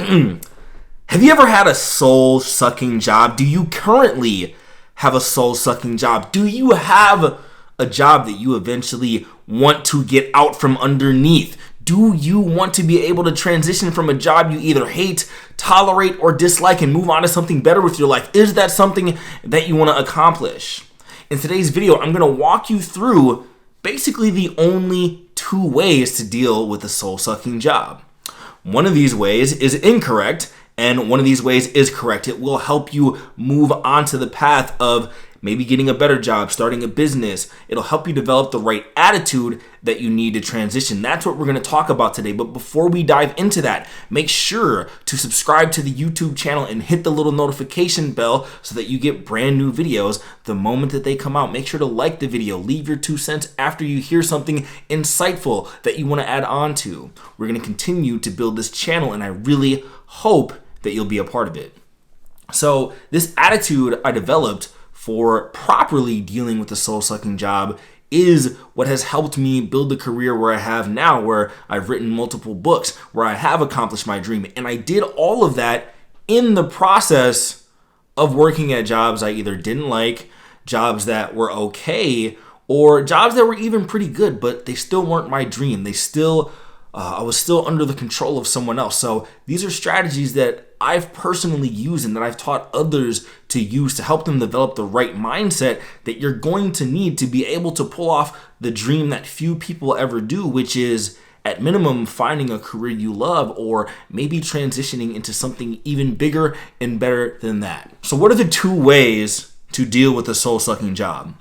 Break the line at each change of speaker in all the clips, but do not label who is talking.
Have you ever had a soul-sucking job? Do you currently have a soul-sucking job? Do you have a job that you eventually want to get out from underneath? Do you want to be able to transition from a job you either hate, tolerate, or dislike and move on to something better with your life? Is that something that you want to accomplish? In today's video, I'm going to walk you through basically the only two ways to deal with a soul-sucking job. One of these ways is incorrect, and one of these ways is correct. It will help you move on to the path of maybe getting a better job, starting a business. It'll help you develop the right attitude that you need to transition. That's what we're going to talk about today. But before we dive into that, make sure to subscribe to the YouTube channel and hit the little notification bell so that you get brand new videos the moment that they come out. Make sure to like the video. Leave your 2 cents after you hear something insightful that you want to add on to. We're going to continue to build this channel, and I really hope that you'll be a part of it. So this attitude I developed for properly dealing with a soul-sucking job is what has helped me build the career where I have now, where I've written multiple books, where I have accomplished my dream. And I did all of that in the process of working at jobs I either didn't like, jobs that were okay, or jobs that were even pretty good, but they still weren't my dream. I was still under the control of someone else. So these are strategies that I've personally used and that I've taught others to use to help them develop the right mindset that you're going to need to be able to pull off the dream that few people ever do, which is at minimum finding a career you love, or maybe transitioning into something even bigger and better than that. So what are the two ways to deal with a soul-sucking job?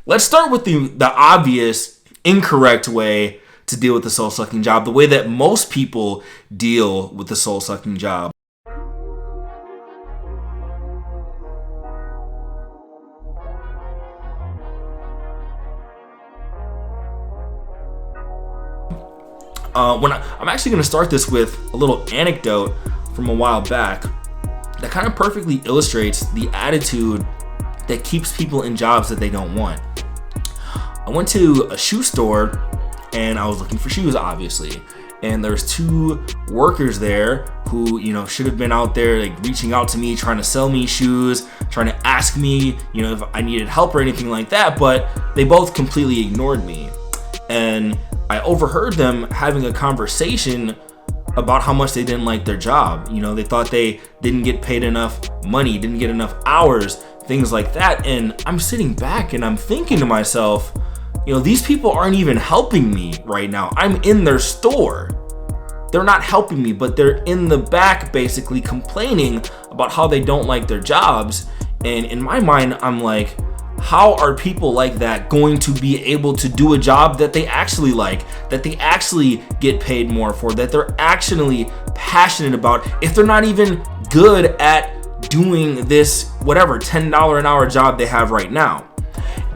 Let's start with the obvious incorrect way to deal with the soul-sucking job, the way that most people deal with the soul-sucking job. I'm actually going to start this with a little anecdote from a while back that kind of perfectly illustrates the attitude that keeps people in jobs that they don't want. I went to a shoe store and I was looking for shoes, obviously. And there's two workers there who, should have been out there like reaching out to me, trying to sell me shoes, trying to ask me, if I needed help or anything like that, but they both completely ignored me. And I overheard them having a conversation about how much they didn't like their job. They thought they didn't get paid enough money, didn't get enough hours, things like that. And I'm sitting back and I'm thinking to myself, these people aren't even helping me right now. I'm in their store. They're not helping me, but they're in the back basically complaining about how they don't like their jobs. And in my mind, I'm like, how are people like that going to be able to do a job that they actually like, that they actually get paid more for, that they're actually passionate about, if they're not even good at doing this, whatever, $10 an hour job they have right now?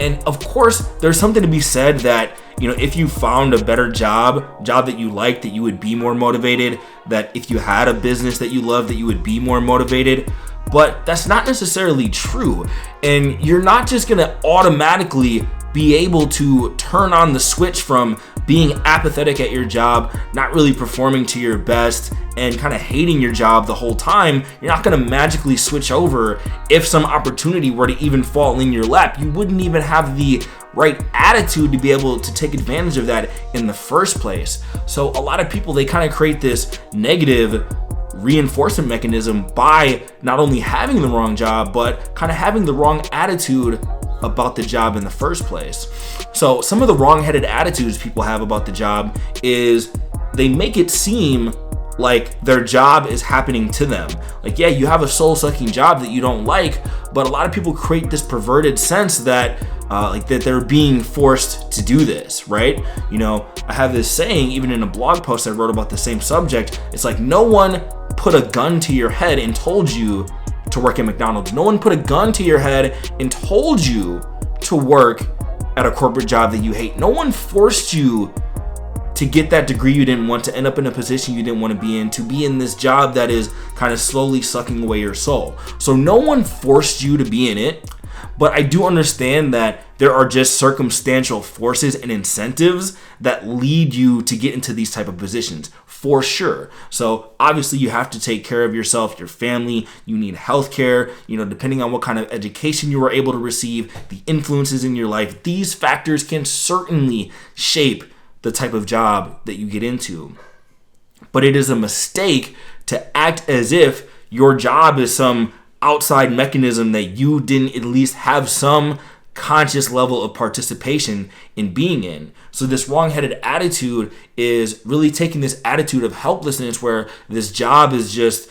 And of course, there's something to be said that, if you found a better job that you liked, that you would be more motivated, that if you had a business that you loved, that you would be more motivated. But that's not necessarily true. And you're not just going to automatically be able to turn on the switch from being apathetic at your job, not really performing to your best, and kind of hating your job the whole time. You're not going to magically switch over if some opportunity were to even fall in your lap. You wouldn't even have the right attitude to be able to take advantage of that in the first place. So a lot of people, they kind of create this negative reinforcement mechanism by not only having the wrong job, but kind of having the wrong attitude about the job in the first place. So some of the wrong-headed attitudes people have about the job is they make it seem like their job is happening to them. Like, yeah, you have a soul-sucking job that you don't like, but a lot of people create this perverted sense that that they're being forced to do this, right? I have this saying, even in a blog post I wrote about the same subject. It's like, no one put a gun to your head and told you to work at McDonald's. No one put a gun to your head and told you to work at a corporate job that you hate. No one forced you to get that degree you didn't want, to end up in a position you didn't want to be in this job that is kind of slowly sucking away your soul. So no one forced you to be in it. But I do understand that there are just circumstantial forces and incentives that lead you to get into these type of positions. for sure. So obviously you have to take care of yourself, your family, you need healthcare, depending on what kind of education you were able to receive, the influences in your life. These factors can certainly shape the type of job that you get into. But it is a mistake to act as if your job is some outside mechanism that you didn't at least have some conscious level of participation in being in. So this wrong-headed attitude is really taking this attitude of helplessness where this job is just,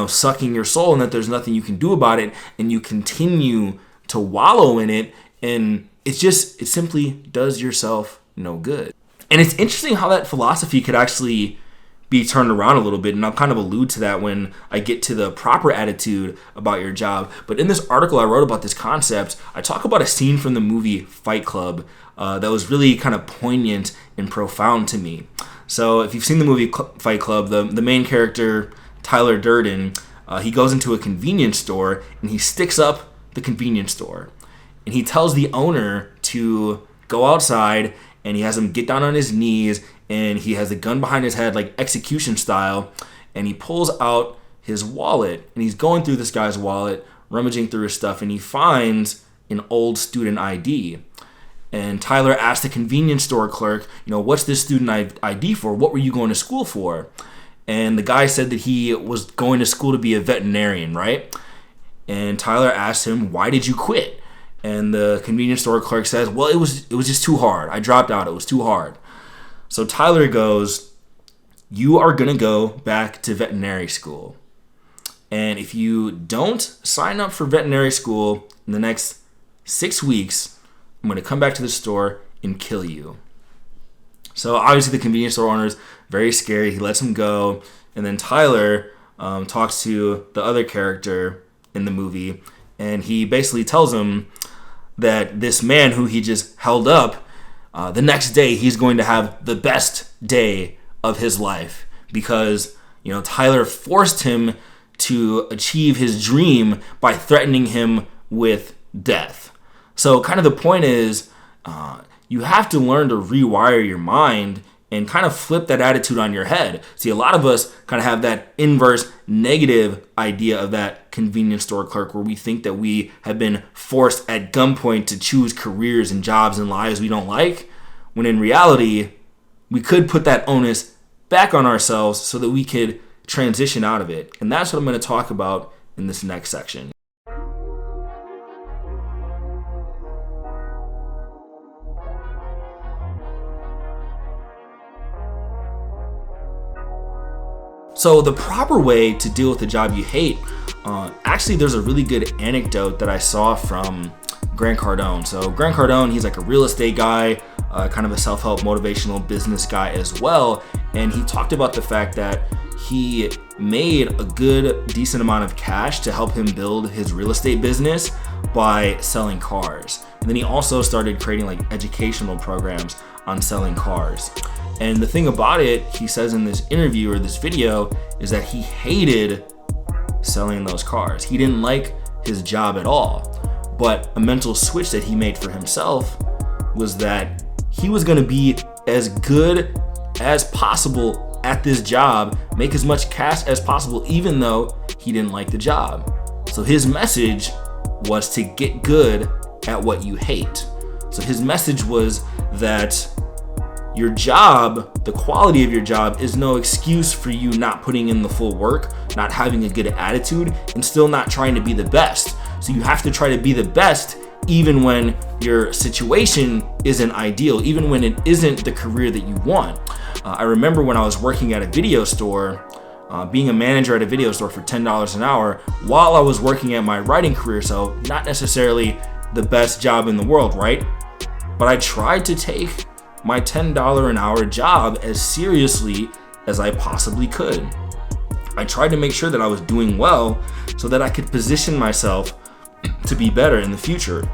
sucking your soul and that there's nothing you can do about it, and you continue to wallow in it, and it simply does yourself no good. And it's interesting how that philosophy could actually be turned around a little bit, and I'll kind of allude to that when I get to the proper attitude about your job. But in this article I wrote about this concept, I talk about a scene from the movie Fight Club that was really kind of poignant and profound to me. So if you've seen the movie Fight Club, the main character, Tyler Durden, he goes into a convenience store and he sticks up the convenience store. And he tells the owner to go outside, and he has him get down on his knees, and he has a gun behind his head, like execution style, and he pulls out his wallet, and he's going through this guy's wallet, rummaging through his stuff, and he finds an old student ID. And Tyler asked the convenience store clerk, what's this student ID for? What were you going to school for? And the guy said that he was going to school to be a veterinarian, right? And Tyler asked him, why did you quit? And the convenience store clerk says, well, it was just too hard. I dropped out. It was too hard. So Tyler goes, you are going to go back to veterinary school. And if you don't sign up for veterinary school in the next 6 weeks, I'm going to come back to the store and kill you. So obviously the convenience store owner is very scared. He lets him go. And then Tyler talks to the other character in the movie, and he basically tells him that this man who he just held up, the next day he's going to have the best day of his life because, Tyler forced him to achieve his dream by threatening him with death. So kind of the point is, you have to learn to rewire your mind and kind of flip that attitude on your head. See, a lot of us kind of have that inverse negative idea of that convenience store clerk where we think that we have been forced at gunpoint to choose careers and jobs and lives we don't like, when in reality, we could put that onus back on ourselves so that we could transition out of it. And that's what I'm going to talk about in this next section. So the proper way to deal with the job you hate, actually there's a really good anecdote that I saw from Grant Cardone. So Grant Cardone, he's like a real estate guy, kind of a self-help motivational business guy as well. And he talked about the fact that he made a good decent amount of cash to help him build his real estate business by selling cars. And then he also started creating like educational programs on selling cars. And the thing about it, he says in this interview or this video, is that he hated selling those cars. He didn't like his job at all. But a mental switch that he made for himself was that he was going to be as good as possible at this job, make as much cash as possible, even though he didn't like the job. So his message was to get good at what you hate. So his message was that your job, the quality of your job, is no excuse for you not putting in the full work, not having a good attitude, and still not trying to be the best. So you have to try to be the best even when your situation isn't ideal, even when it isn't the career that you want. I remember when I was working at a video store, being a manager at a video store for $10 an hour while I was working at my writing career. So not necessarily the best job in the world, right? But I tried to take my $10 an hour job as seriously as I possibly could. I tried to make sure that I was doing well so that I could position myself to be better in the future.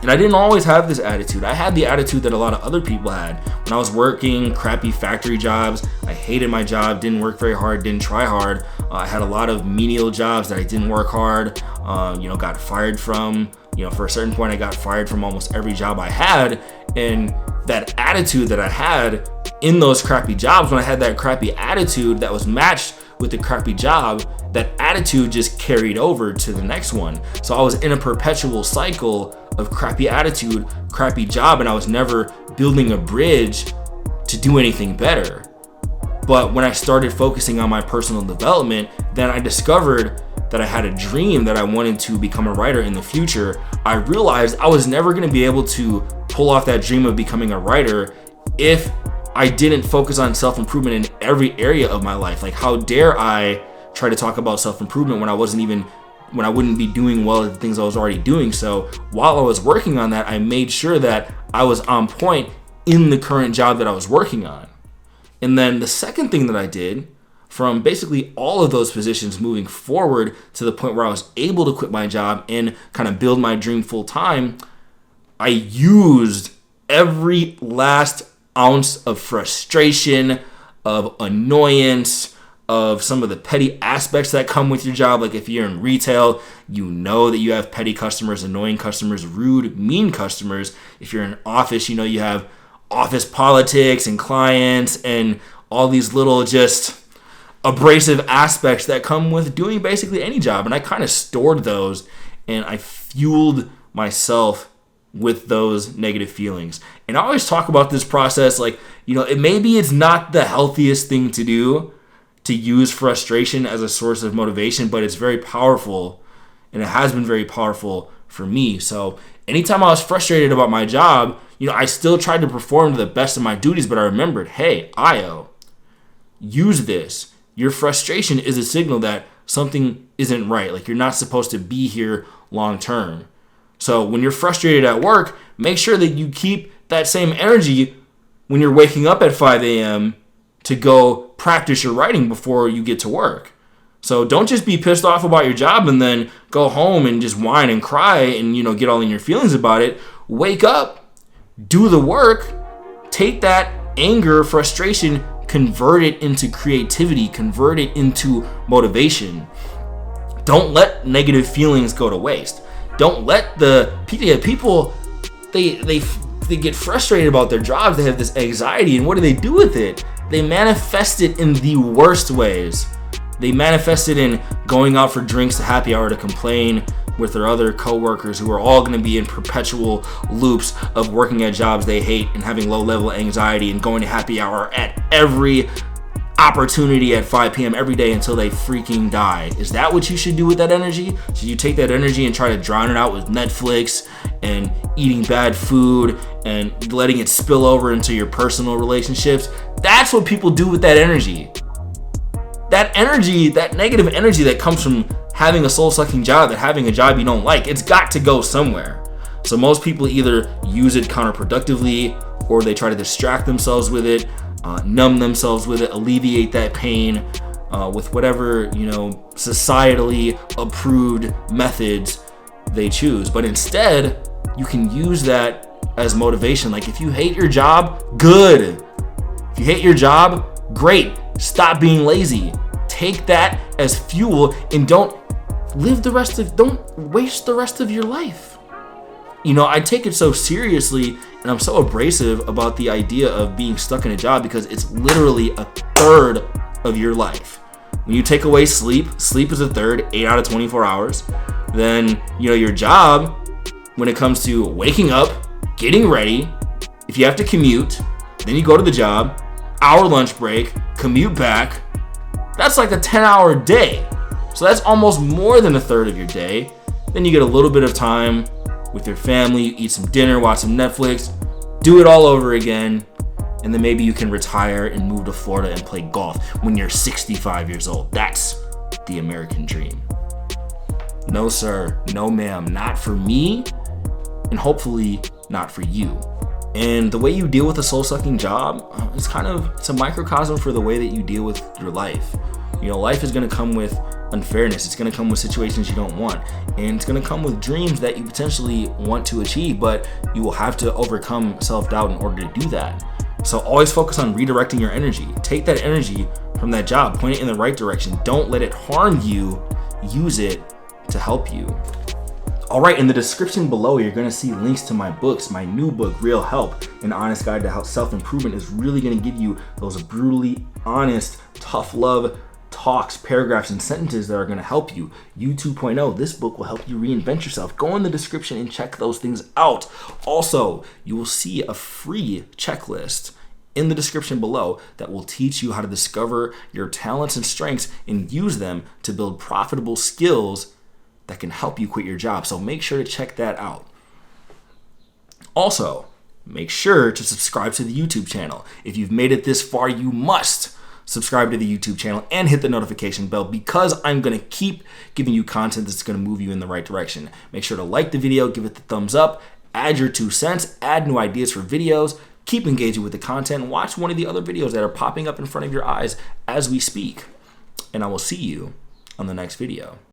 And I didn't always have this attitude. I had the attitude that a lot of other people had. When I was working crappy factory jobs, I hated my job, didn't work very hard, didn't try hard. I had a lot of menial jobs that I didn't work hard, got fired from. For a certain point, I got fired from almost every job I had. And that attitude that I had in those crappy jobs, when I had that crappy attitude that was matched with the crappy job, that attitude just carried over to the next one. So I was in a perpetual cycle of crappy attitude, crappy job, and I was never building a bridge to do anything better. But when I started focusing on my personal development, then I discovered that I had a dream that I wanted to become a writer in the future. I realized I was never going to be able to pull off that dream of becoming a writer if I didn't focus on self-improvement in every area of my life. Like, how dare I try to talk about self-improvement when I wouldn't be doing well at the things I was already doing. So while I was working on that, I made sure that I was on point in the current job that I was working on. And then the second thing that I did, from basically all of those positions moving forward to the point where I was able to quit my job and kind of build my dream full time, I used every last ounce of frustration, of annoyance, of some of the petty aspects that come with your job. Like if you're in retail, you know that you have petty customers, annoying customers, rude, mean customers. If you're in office, you know you have office politics and clients and all these little just abrasive aspects that come with doing basically any job. And I kind of stored those, and I fueled myself with those negative feelings. And I always talk about this process like, maybe it's not the healthiest thing to do, to use frustration as a source of motivation, but it's very powerful, and it has been very powerful for me. So anytime I was frustrated about my job, I still tried to perform to the best of my duties, but I remembered, hey, Io, use this. Your frustration is a signal that something isn't right. Like, you're not supposed to be here long term. So when you're frustrated at work, make sure that you keep that same energy when you're waking up at 5 a.m. to go practice your writing before you get to work. So don't just be pissed off about your job and then go home and just whine and cry and, get all in your feelings about it. Wake up, do the work, take that anger, frustration, convert it into creativity, convert it into motivation. Don't let negative feelings go to waste. Don't let people, they get frustrated about their jobs. They have this anxiety, and what do they do with it? They manifest it in the worst ways. They manifest it in going out for drinks to happy hour to complain with their other coworkers who are all going to be in perpetual loops of working at jobs they hate and having low level anxiety and going to happy hour at every opportunity at 5 p.m. every day until they freaking die. Is that what you should do with that energy? Should you take that energy and try to drown it out with Netflix and eating bad food and letting it spill over into your personal relationships? That's what people do with that energy. That energy, that negative energy that comes from having a soul-sucking job, that having a job you don't like, it's got to go somewhere. So most people either use it counterproductively, or they try to distract themselves with it, numb themselves with it, alleviate that pain with whatever, societally approved methods they choose. But instead, you can use that as motivation. Like, if you hate your job, good. If you hate your job, great. Stop being lazy. Take that as fuel and don't waste the rest of your life. I take it so seriously, and I'm so abrasive about the idea of being stuck in a job because it's literally a third of your life. When you take away sleep is a third, 8 out of 24 hours. Then, your job, when it comes to waking up, getting ready, if you have to commute, then you go to the job, hour lunch break, commute back, that's like a 10-hour day. So that's almost more than a third of your day. Then you get a little bit of time with your family, you eat some dinner, watch some Netflix, do it all over again, and then maybe you can retire and move to Florida and play golf when you're 65 years old. That's the American dream. No sir, no ma'am, not for me, and hopefully not for you. And the way you deal with a soul-sucking job, it's a microcosm for the way that you deal with your life. Life is going to come with unfairness. It's going to come with situations you don't want. And it's going to come with dreams that you potentially want to achieve, but you will have to overcome self-doubt in order to do that. So always focus on redirecting your energy. Take that energy from that job, point it in the right direction. Don't let it harm you. Use it to help you. All right, in the description below, you're gonna see links to my books. My new book, Real Help, An Honest Guide to How Self-Improvement, is really gonna give you those brutally honest, tough love talks, paragraphs, and sentences that are gonna help you. You 2.0, this book will help you reinvent yourself. Go in the description and check those things out. Also, you will see a free checklist in the description below that will teach you how to discover your talents and strengths and use them to build profitable skills that can help you quit your job. So make sure to check that out. Also, make sure to subscribe to the YouTube channel. If you've made it this far, you must subscribe to the YouTube channel and hit the notification bell, because I'm gonna keep giving you content that's gonna move you in the right direction. Make sure to like the video, give it the thumbs up, add your 2 cents, add new ideas for videos, keep engaging with the content, and watch one of the other videos that are popping up in front of your eyes as we speak. And I will see you on the next video.